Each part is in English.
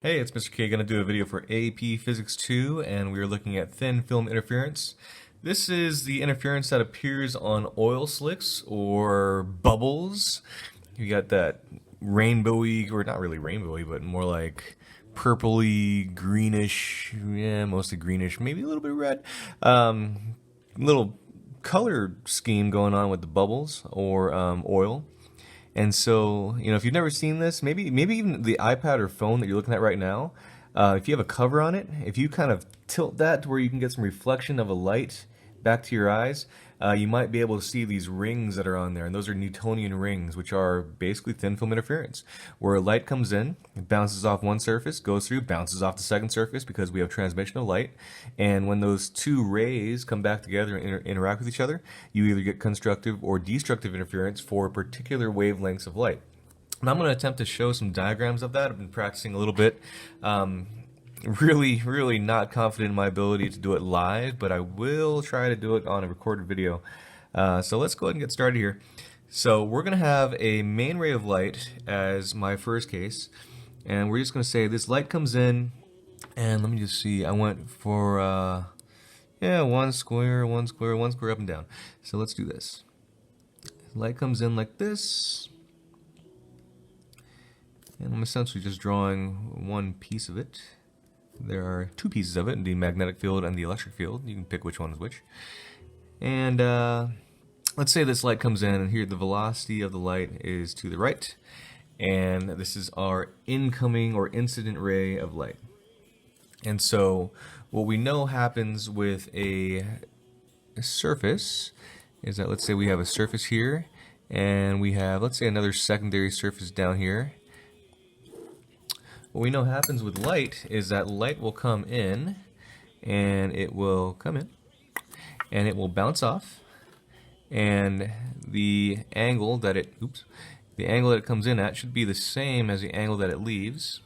Hey, it's Mr. K, going to do a video for AP Physics 2, and we are looking at thin film interference. This is the interference that appears on oil slicks or bubbles. You got that rainbowy, or not really rainbowy, but more like purpley, greenish, yeah, mostly greenish, maybe a little bit red, little color scheme going on with the bubbles or oil. And so, if you've never seen this, maybe even the iPad or phone that you're looking at right now, if you have a cover on it, if you kind of tilt that to where you can get some reflection of a light back to your eyes, you might be able to see these rings that are on there. And those are Newtonian rings, which are basically thin film interference, where light comes in, it bounces off one surface, goes through, bounces off the second surface because we have transmission of light. And when those two rays come back together and interact with each other, you either get constructive or destructive interference for particular wavelengths of light. And I'm going to attempt to show some diagrams of that. I've been practicing a little bit. Really not confident in my ability to do it live, but I will try to do it on a recorded video. So let's go ahead and get started here. So we're going to have a main ray of light as my first case, and we're just going to say this light comes in, and let me just see, I went for, one square up and down. So let's do this. Light comes in like this, and I'm essentially just drawing one piece of it. There are two pieces of it, the magnetic field and the electric field. You can pick which one is which. And let's say this light comes in, and here the velocity of the light is to the right. And this is our incoming or incident ray of light. And so what we know happens with a surface is that, let's say we have a surface here, and we have, let's say, another secondary surface down here. What we know happens with light is that light will come in, and it will come in, and it will bounce off, and the angle that it comes in at should be the same as the angle that it leaves,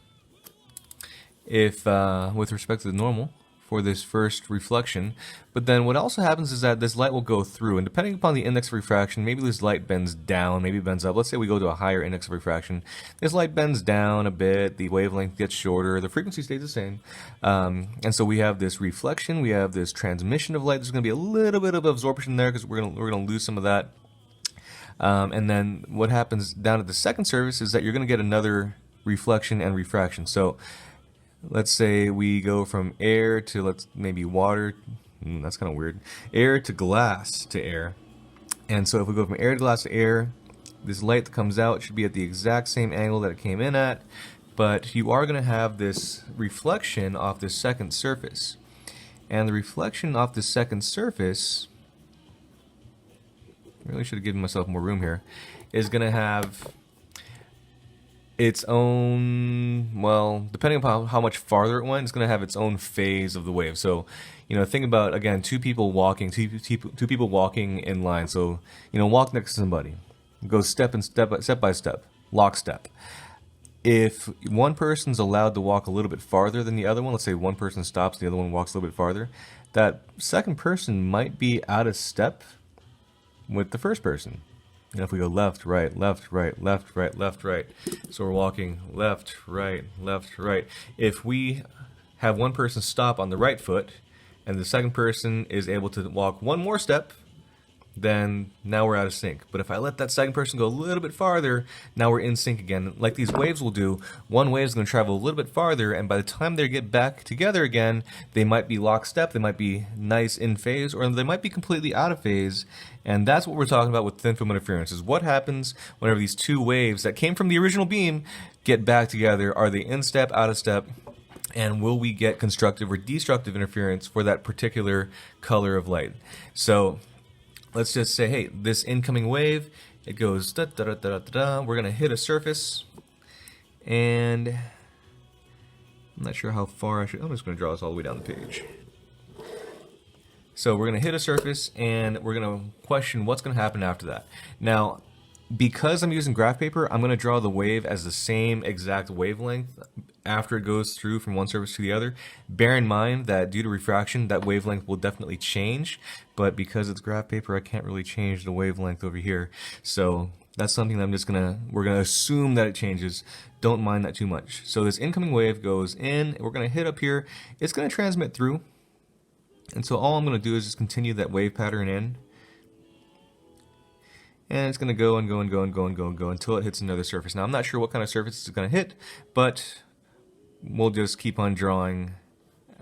if with respect to the normal for this first reflection. But then what also happens is that this light will go through, and depending upon the index of refraction, maybe this light bends down, maybe it bends up. Let's say we go to a higher index of refraction. This light bends down a bit, the wavelength gets shorter, the frequency stays the same. And so we have this reflection, we have this transmission of light. There's going to be a little bit of absorption there because we're going to lose some of that. And then what happens down at the second surface is that you're going to get another reflection and refraction. So let's say we go from air to maybe water. That's kind of weird. Air to glass to air. And so if we go from air to glass to air, this light that comes out should be at the exact same angle that it came in at, but you are going to have this reflection off this second surface. And the reflection off the second surface, really should have given myself more room here, is going to have its own, well, depending upon how much farther it went, it's going to have its own phase of the wave. So, think about, again, two people walking in line. So, walk next to somebody. Go step by step, lockstep. If one person's allowed to walk a little bit farther than the other one, let's say one person stops, the other one walks a little bit farther, that second person might be out of step with the first person. If we go left, right, left, right, left, right, left, right, so we're walking left, right, left, right. If we have one person stop on the right foot, and the second person is able to walk one more step, then now we're out of sync. But if I let that second person go a little bit farther, now we're in sync again. Like these waves will do, one wave is going to travel a little bit farther, and by the time they get back together again, they might be lockstep, they might be nice in phase, or they might be completely out of phase. And that's what we're talking about with thin film interference, is what happens whenever these two waves that came from the original beam get back together. Are they in step, out of step? And will we get constructive or destructive interference for that particular color of light? So let's just say, hey, this incoming wave, it goes da da da da da da. We're going to hit a surface, and I'm not sure how far I'm just going to draw this all the way down the page. So we're going to hit a surface, and we're going to question what's going to happen after that. Now, because I'm using graph paper, I'm going to draw the wave as the same exact wavelength after it goes through from one surface to the other. Bear in mind that due to refraction, that wavelength will definitely change, but because it's graph paper, I can't really change the wavelength over here. So That's something that we're gonna assume that it changes. Don't mind that too much. So this incoming wave goes in, we're gonna hit up here, it's gonna transmit through. And so all I'm gonna do is just continue that wave pattern in. And it's gonna go and go and go and go and go and go until it hits another surface. Now I'm not sure what kind of surface it's gonna hit, but we'll just keep on drawing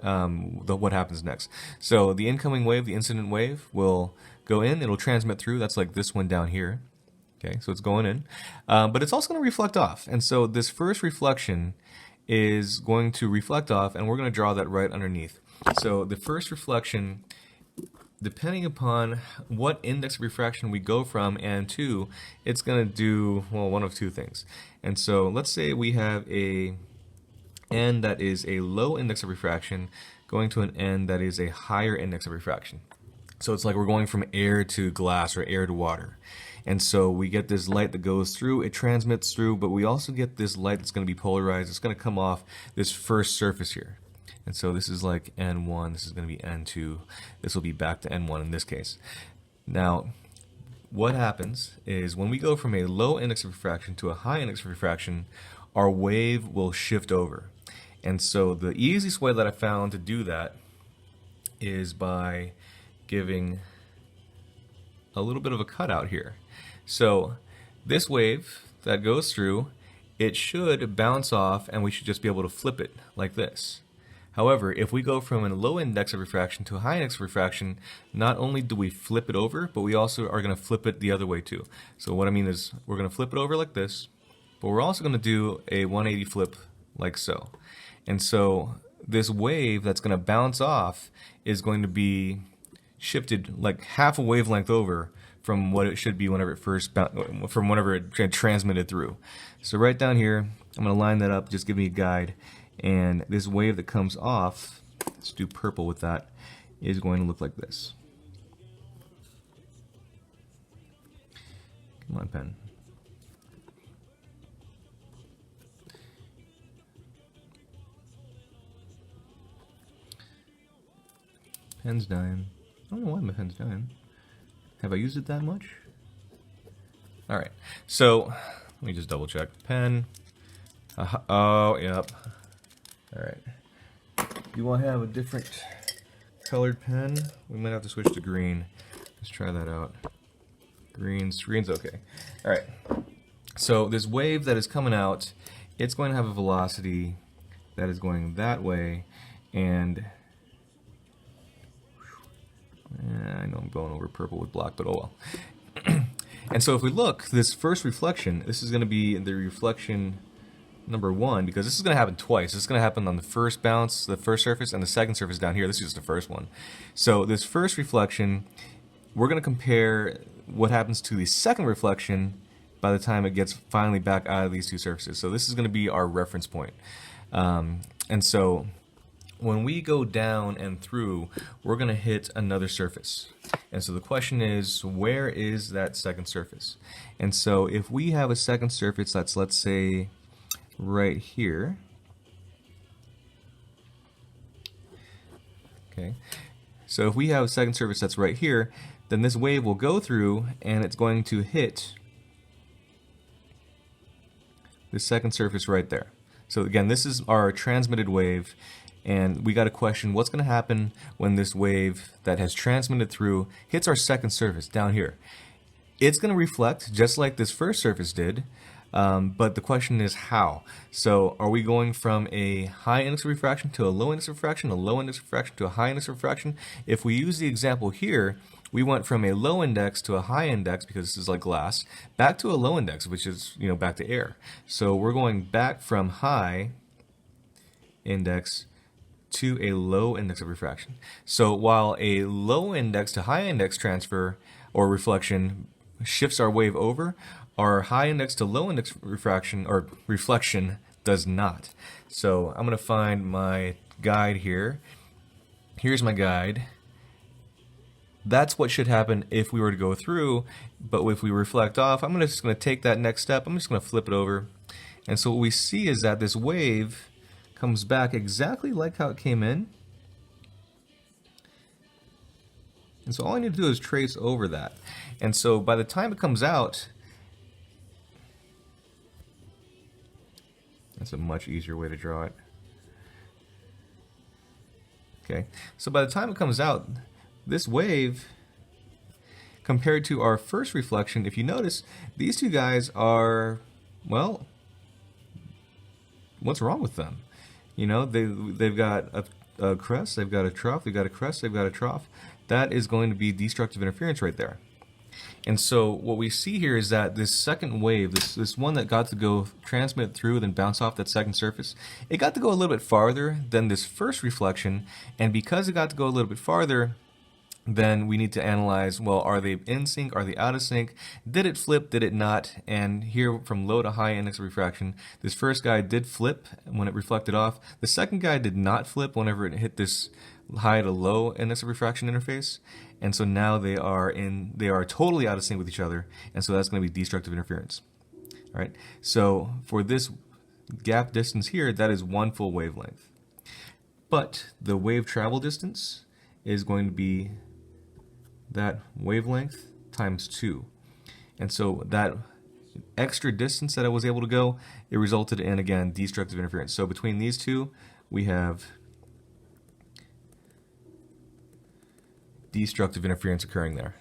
what happens next. So the incoming wave, the incident wave, will go in, it'll transmit through, that's like this one down here. Okay, so it's going in, but it's also going to reflect off. And so this first reflection is going to reflect off, and we're going to draw that right underneath. So the first reflection, depending upon what index of refraction we go from and to, it's going to do, well, one of two things. And so let's say we have a n that is a low index of refraction going to an n that is a higher index of refraction. So it's like we're going from air to glass or air to water. And so we get this light that goes through, it transmits through, but we also get this light that's going to be polarized. It's going to come off this first surface here. And so this is like N1, this is going to be N2, this will be back to N1 in this case. Now, what happens is when we go from a low index of refraction to a high index of refraction, our wave will shift over. And so the easiest way that I found to do that is by giving a little bit of a cutout here. So this wave that goes through, it should bounce off and we should just be able to flip it like this. However, if we go from a low index of refraction to a high index of refraction, not only do we flip it over, but we also are going to flip it the other way too. So what I mean is we're going to flip it over like this, but we're also going to do a 180 flip like so. And so this wave that's going to bounce off is going to be shifted like half a wavelength over from what it should be whenever it transmitted through. So right down here, I'm going to line that up, just give me a guide. And this wave that comes off, let's do purple with that, is going to look like this. Come on, pen. Pen's dying. I don't know why my pen's dying. Have I used it that much? Alright, so let me just double check. Pen. Oh, yep. Alright. You want to have a different colored pen? We might have to switch to green. Let's try that out. Green's okay. Alright. So this wave that is coming out, it's going to have a velocity that is going that way, and I know I'm going over purple with black, but oh well. And so if we look, this first reflection, this is going to be the reflection number 1, because this is going to happen twice. This is going to happen on the first bounce, the first surface, and the second surface down here. This is just the first one. So this first reflection, we're going to compare what happens to the second reflection by the time it gets finally back out of these two surfaces. So this is going to be our reference point. And so when we go down and through, we're going to hit another surface. And so the question is, where is that second surface? And so if we have a second surface that's, let's say, right here. Okay. So if we have a second surface that's right here, then this wave will go through and it's going to hit the second surface right there. So again, this is our transmitted wave, and we got a question, what's going to happen when this wave that has transmitted through hits our second surface down here? It's going to reflect just like this first surface did, but the question is how. So are we going from a high index of refraction to a low index of refraction, a low index of refraction to a high index of refraction? If we use the example here, we went from a low index to a high index, because this is like glass, back to a low index, which is, back to air. So we're going back from high index to a low index of refraction. So while a low index to high index transfer or reflection shifts our wave over, our high index to low index refraction or reflection does not. So I'm going to find my guide here. Here's my guide. That's what should happen if we were to go through, but if we reflect off, I'm just going to take that next step, I'm just going to flip it over. And so what we see is that this wave comes back exactly like how it came in. And so all I need to do is trace over that. And so by the time it comes out, That's a much easier way to draw it. Okay, so by the time it comes out, this wave, compared to our first reflection, if you notice, these two guys are, well, what's wrong with them? You know, they've got a crest, they've got a trough, they've got a crest, they've got a trough. That is going to be destructive interference right there. And so what we see here is that this second wave, this one that got to go transmit through then bounce off that second surface, it got to go a little bit farther than this first reflection, and because it got to go a little bit farther, then we need to analyze, well, are they in sync, are they out of sync, did it flip, did it not? And here from low to high index of refraction, this first guy did flip when it reflected off. The second guy did not flip whenever it hit this high to low index of refraction interface. And so now they are totally out of sync with each other, and so that's going to be destructive interference. All right. So for this gap distance here, that is one full wavelength. But the wave travel distance is going to be that wavelength times 2. And so that extra distance that I was able to go, it resulted in, again, destructive interference. So between these two, we have destructive interference occurring there.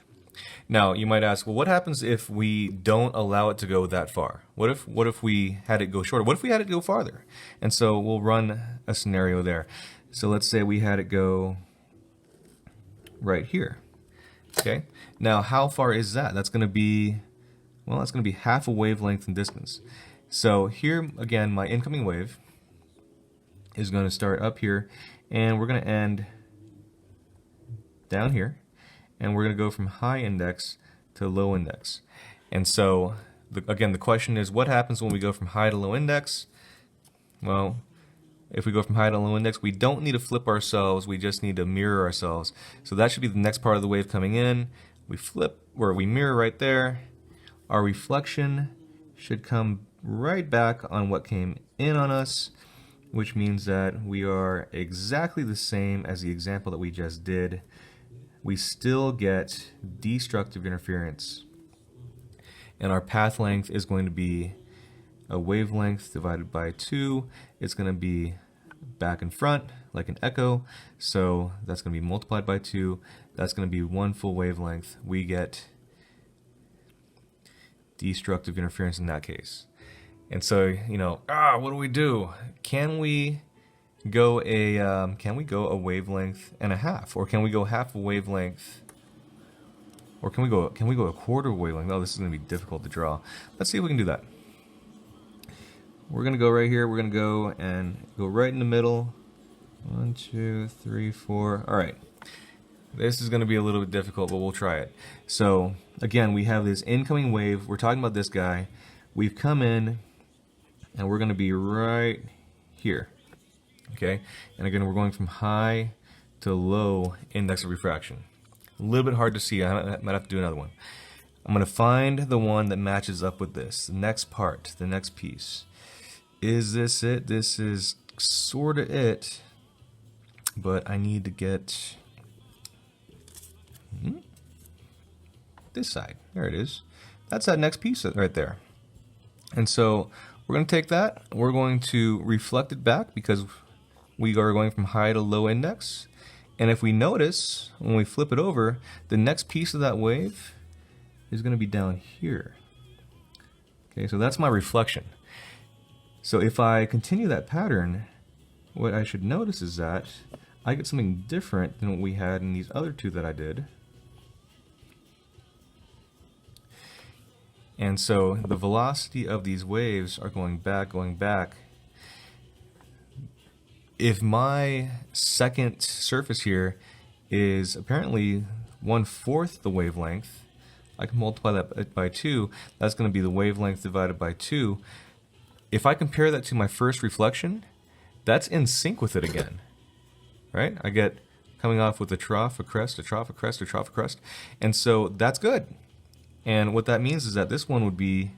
Now, you might ask, well, what happens if we don't allow it to go that far? What if we had it go shorter? What if we had it go farther? And so we'll run a scenario there. So let's say we had it go right here. Okay. Now, how far is that? That's going to be, well, that's going to be half a wavelength in distance. So here, again, my incoming wave is going to start up here, and we're going to end down here, and we're going to go from high index to low index. And so, again, the question is, what happens when we go from high to low index? Well, if we go from high to low index, we don't need to flip ourselves, we just need to mirror ourselves. So that should be the next part of the wave coming in. We flip, or we mirror right there. Our reflection should come right back on what came in on us, which means that we are exactly the same as the example that we just did. We still get destructive interference. And our path length is going to be a wavelength divided by 2. It's going to be back and front, like an echo. So that's going to be multiplied by 2. That's going to be one full wavelength. We get destructive interference in that case. And so, you know, what do we do? Can we go a wavelength and a half, or can we go half a wavelength, or can we go a quarter wavelength? Oh, this is going to be difficult to draw. Let's see if we can do that. We're going to go right here. We're going to go and go right in the middle. 1, 2, 3, 4. All right. This is going to be a little bit difficult, but we'll try it. So again, we have this incoming wave. We're talking about this guy. We've come in, and we're going to be right here. Okay, and again, we're going from high to low index of refraction. A little bit hard to see. I might have to do another one. I'm going to find the one that matches up with this. The next part, the next piece. Is this it? This is sort of it, but I need to get this side. There it is. That's that next piece right there. And so we're going to take that. We're going to reflect it back because we are going from high to low index. And if we notice, when we flip it over, the next piece of that wave is going to be down here. Okay, so that's my reflection. So if I continue that pattern, what I should notice is that I get something different than what we had in these other two that I did. And so the velocity of these waves are going back, going back. If my second surface here is apparently 1/4 the wavelength, I can multiply that by 2. That's going to be the wavelength divided by 2. If I compare that to my first reflection, that's in sync with it again, right? I get coming off with a trough, a crest, a trough, a crest, a trough, a crest. And so that's good. And what that means is that this one would be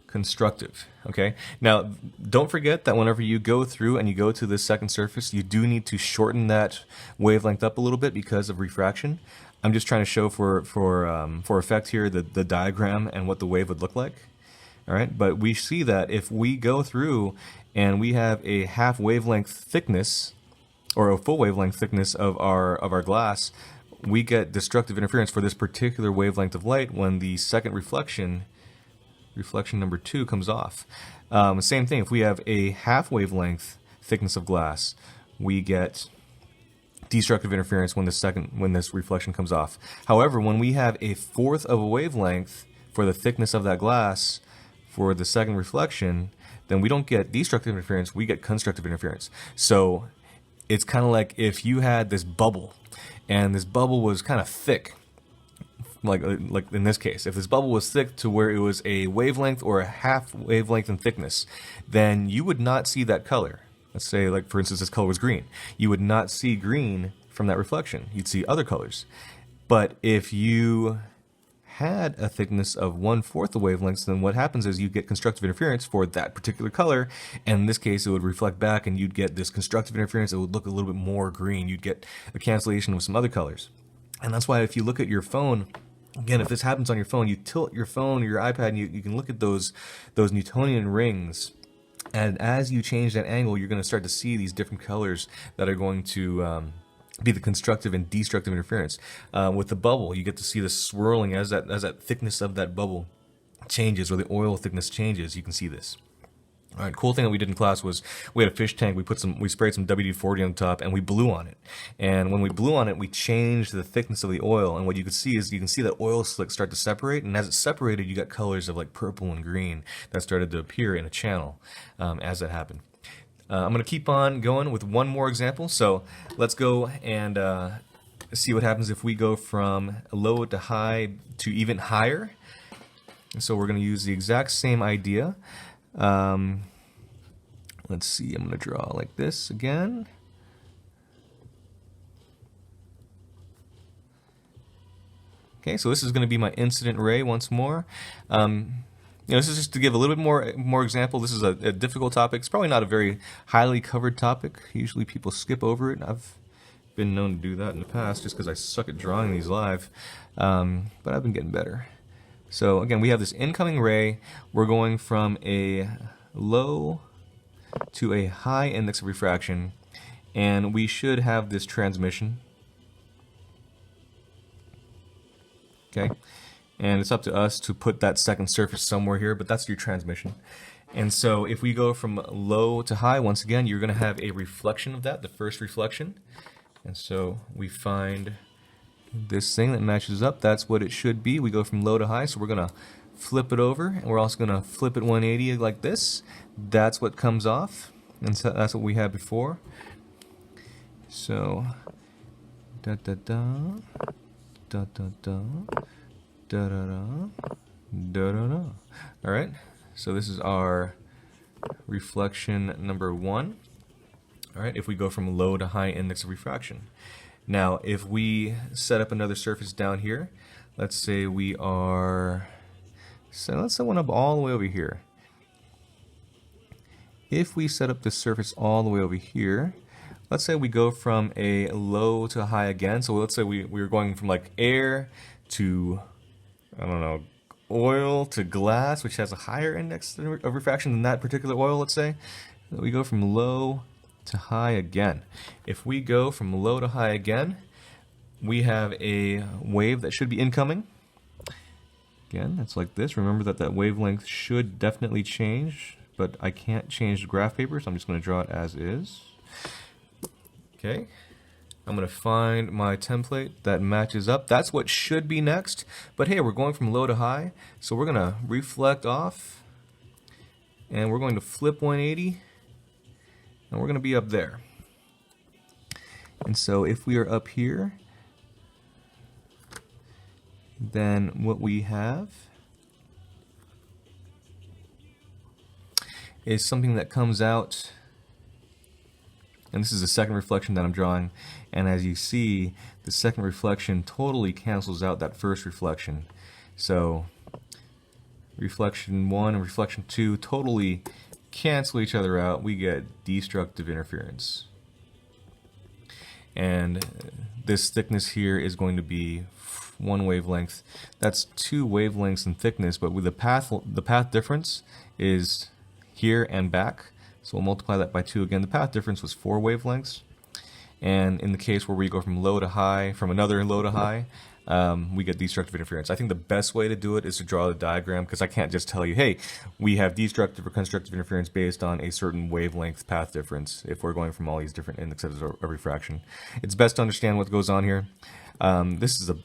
constructive, okay? Now, don't forget that whenever you go through and you go to this second surface, you do need to shorten that wavelength up a little bit because of refraction. I'm just trying to show for effect here the diagram and what the wave would look like. All right, but we see that if we go through and we have a half wavelength thickness or a full wavelength thickness of our glass, we get destructive interference for this particular wavelength of light when the second reflection number 2 comes off. Same thing, if we have a half wavelength thickness of glass, we get destructive interference when this reflection comes off. However, when we have a fourth of a wavelength for the thickness of that glass for the second reflection, then we don't get destructive interference, we get constructive interference. So it's kind of like if you had this bubble, and this bubble was kind of thick, like in this case, if this bubble was thick to where it was a wavelength or a half wavelength in thickness, then you would not see that color. Let's say, like for instance, this color was green. You would not see green from that reflection. You'd see other colors. But if you had a thickness of 1/4 the wavelengths, then what happens is you get constructive interference for that particular color, and in this case it would reflect back and you'd get this constructive interference. It would look a little bit more green. You'd get a cancellation with some other colors. And that's why if you look at your phone, again, if this happens on your phone, you tilt your phone or your iPad and you can look at those Newtonian rings, and as you change that angle, you're going to start to see these different colors that are going to be the constructive and destructive interference. With the bubble, you get to see the swirling as that thickness of that bubble changes, or the oil thickness changes. You can see this. All right, cool thing that we did in class was we had a fish tank. We sprayed some WD-40 on the top, and we blew on it. And when we blew on it, we changed the thickness of the oil. And what you could see is that oil slick start to separate. And as it separated, you got colors of like purple and green that started to appear in a channel as that happened. I'm going to keep on going with one more example. So let's go and see what happens if we go from low to high to even higher. So we're going to use the exact same idea. Let's see, I'm going to draw like this again. Okay, so this is going to be my incident ray once more. This is just to give a little bit more example. This is a difficult topic. It's probably not a very highly covered topic. Usually people skip over it. I've been known to do that in the past just because I suck at drawing these live. But I've been getting better. So again, we have this incoming ray. We're going from a low to a high index of refraction, and we should have this transmission. Okay, and it's up to us to put that second surface somewhere here, but that's your transmission. And so if we go from low to high, once again, you're going to have a reflection of that, the first reflection. And so we find this thing that matches up. That's what it should be. We go from low to high, so we're going to flip it over, and we're also going to flip it 180 like this. That's what comes off, and so that's what we had before. So da da da da da da da da da da da da. All right, so this is our reflection number 1. All right, if we go from low to high index of refraction. Now, if we set up another surface down here, let's say we are, so let's set one up all the way over here. If we set up this surface all the way over here, let's say we go from a low to high again. So let's say we're going from like air to, I don't know, oil to glass, which has a higher index of refraction than that particular oil, let's say. We go from low to high again. If we go from low to high again, we have a wave that should be incoming. Again, it's like this. Remember that wavelength should definitely change, but I can't change the graph paper, so I'm just going to draw it as is. Okay, I'm going to find my template that matches up. That's what should be next, but hey, we're going from low to high, so we're going to reflect off, and we're going to flip 180, and we're going to be up there. And so if we are up here, then what we have is something that comes out, and this is the second reflection that I'm drawing, and as you see, the second reflection totally cancels out that first reflection. So reflection 1 and reflection 2 totally cancel each other out. We get destructive interference. And this thickness here is going to be one wavelength. That's 2 wavelengths in thickness, but with the path difference is here and back. So we'll multiply that by 2 again. The path difference was 4 wavelengths. And in the case where we go from low to high, from another low to high, we get destructive interference. I think the best way to do it is to draw the diagram, because I can't just tell you, hey, we have destructive or constructive interference based on a certain wavelength path difference if we're going from all these different indexes of refraction. It's best to understand what goes on here. This is the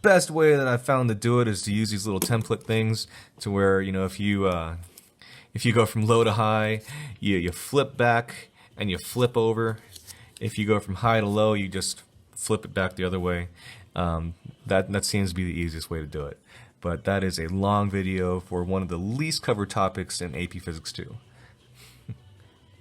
best way that I've found to do it, is to use these little template things to where, you know, if you go from low to high, you flip back and you flip over. If you go from high to low, you just flip it back the other way. That seems to be the easiest way to do it. But that is a long video for one of the least covered topics in AP Physics 2.